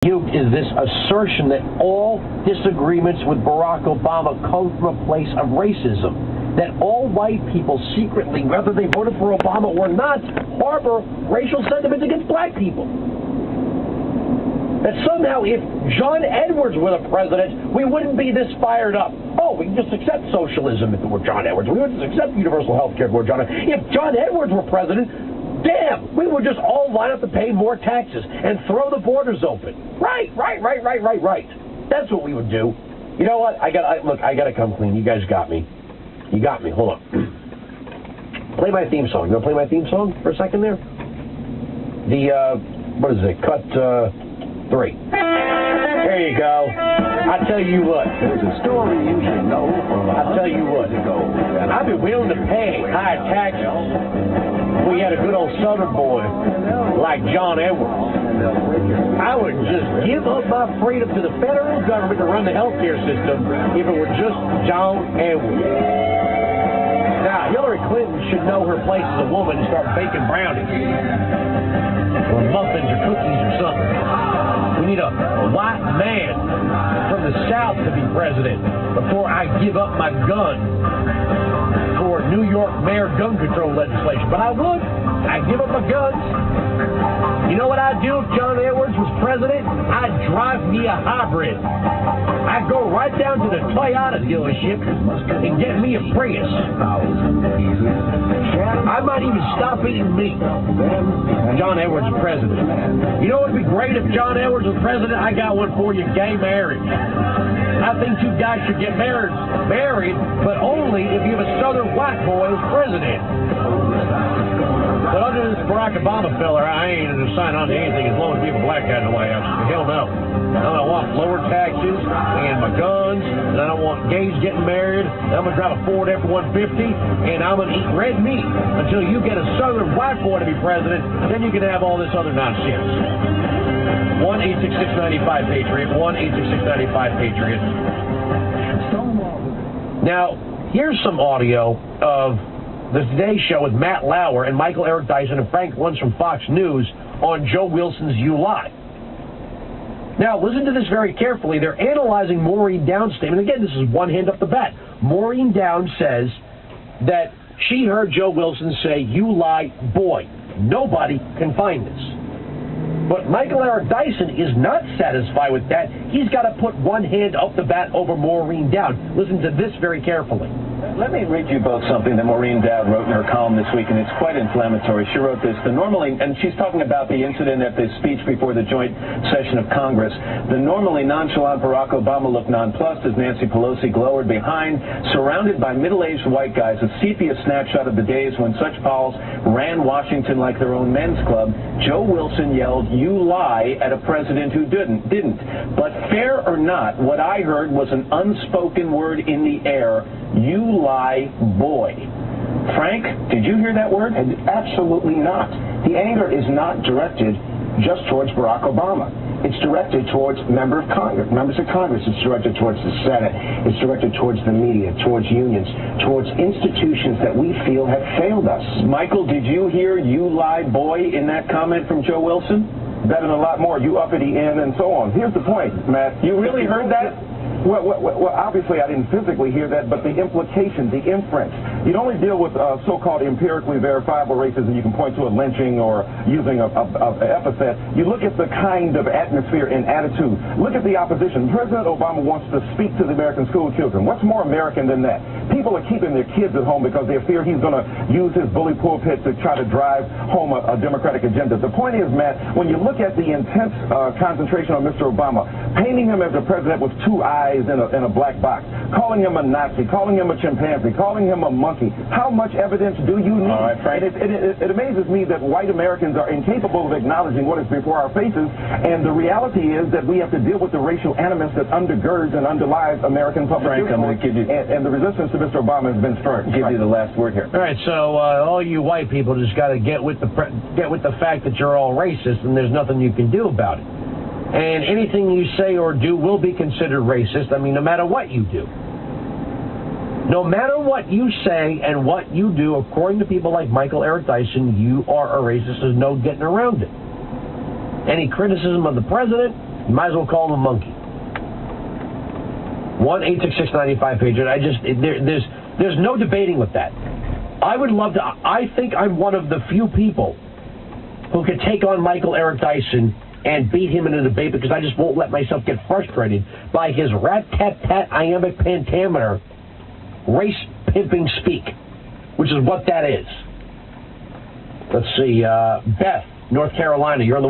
Is this assertion that all disagreements with Barack Obama come from a place of racism, that all white people secretly, whether they voted for Obama or not, harbor racial sentiments against black people. That somehow if John Edwards were the president, we wouldn't be this fired up. Oh, we can just accept socialism if it were John Edwards. We would just accept universal health care if it were John Edwards. If John Edwards were president, damn, we would just all line up to pay more taxes and throw the borders open. Right. That's what we would do. You know what? I gotta come clean. You guys got me. You got me. Hold on. Play my theme song. You want to play my theme song for a second there? What is it? Cut 3. There you go. I tell you what. There's a story you should know. I tell you what. I'd be willing to pay high taxes if we had a good old Southern boy like John Edwards. I would just give up my freedom to the federal government to run the healthcare system if it were just John Edwards. Now, Hillary Clinton should know her place as a woman and start baking brownies or muffins or cookies or something. We need a white man from the South to be president before I give up my gun for New York mayor gun control legislation. But I would. I'd give up my guns. You know what I'd do if John Edwards was president? I'd drive me a hybrid. I'd go right down to the Toyota dealership and get me a Prius. I might even stop eating meat. John Edwards is president. You know what would be great if John Edwards was president? I got one for you, gay marriage. I think two guys should get married, but only if you have a Southern white boy as president. But under this Barack Obama fella, I ain't going to sign on to anything as long as we have a black guy in the White House. Hell no. I don't want lower taxes and my guns, and I don't want gays getting married. And I'm going to drive a Ford F-150, and I'm going to eat red meat until you get a Southern white boy to be president. Then you can have all this other nonsense. 1-866-95-PATRIOT. 1-866-95-PATRIOT. Now, here's some audio of the Today Show with Matt Lauer and Michael Eric Dyson and Frank Luntz from Fox News on Joe Wilson's You Lie. Now, listen to this very carefully. They're analyzing Maureen Dowd's statement. Again, this is one hand up the bat. Maureen Dowd says that she heard Joe Wilson say, "You lie, boy. Nobody can find this." But Michael Eric Dyson is not satisfied with that. He's got to put one hand up the bat over Maureen Dowd. Listen to this very carefully. Let me read you both something that Maureen Dowd wrote in her column this week, and it's quite inflammatory. She wrote this, and she's talking about the incident at the speech before the joint session of Congress. The normally nonchalant Barack Obama looked nonplussed as Nancy Pelosi glowered behind, surrounded by middle-aged white guys, a sepia snapshot of the days when such pals ran Washington like their own men's club. Joe Wilson yelled, "You lie," at a president who didn't. But fair or not, what I heard was an unspoken word in the air: "You lie, boy." Frank, did you hear that word? Absolutely not. The anger is not directed just towards Barack Obama. It's directed towards members of Congress. It's directed towards the Senate. It's directed towards the media, towards unions, towards institutions that we feel have failed us. Michael, did you hear "you lie, boy" in that comment from Joe Wilson? That and a lot more. You uppity in and so on. Here's the point, Matt. You really heard that? Well, obviously I didn't physically hear that, but the implication, the inference. You only deal with so-called empirically verifiable racism. You can point to a lynching or using an epithet. You look at the kind of atmosphere and attitude. Look at the opposition. President Obama wants to speak to the American school children. What's more American than that? People are keeping their kids at home because they fear he's going to use his bully pulpit to try to drive home a Democratic agenda. The point is, Matt, when you look at the intense concentration on Mr. Obama, painting him as a president with two eyes in a black box, calling him a Nazi, calling him a chimpanzee, calling him a monkey. How much evidence do you need? All right, Frank. It amazes me that white Americans are incapable of acknowledging what is before our faces, and the reality is that we have to deal with the racial animus that undergirds and underlies American public discourse. I'm going to give you, and the resistance to Mr. Obama has been strong. Give you the last word here. All right, so all you white people just got to get with the fact that you're all racist, and there's nothing you can do about it. And anything you say or do will be considered racist. I mean, no matter what you do. No matter what you say and what you do, according to people like Michael Eric Dyson, you are a racist. There's no getting around it. Any criticism of the president, You might as well call him a monkey. 1-866-95-PATRIOT. There's no debating with that. I would love to. I think I'm one of the few people who could take on Michael Eric Dyson and beat him in a debate because I just won't let myself get frustrated by his rat-tat-tat iambic pentameter race-pimping speak, which is what that is. Let's see. Beth, North Carolina, you're on the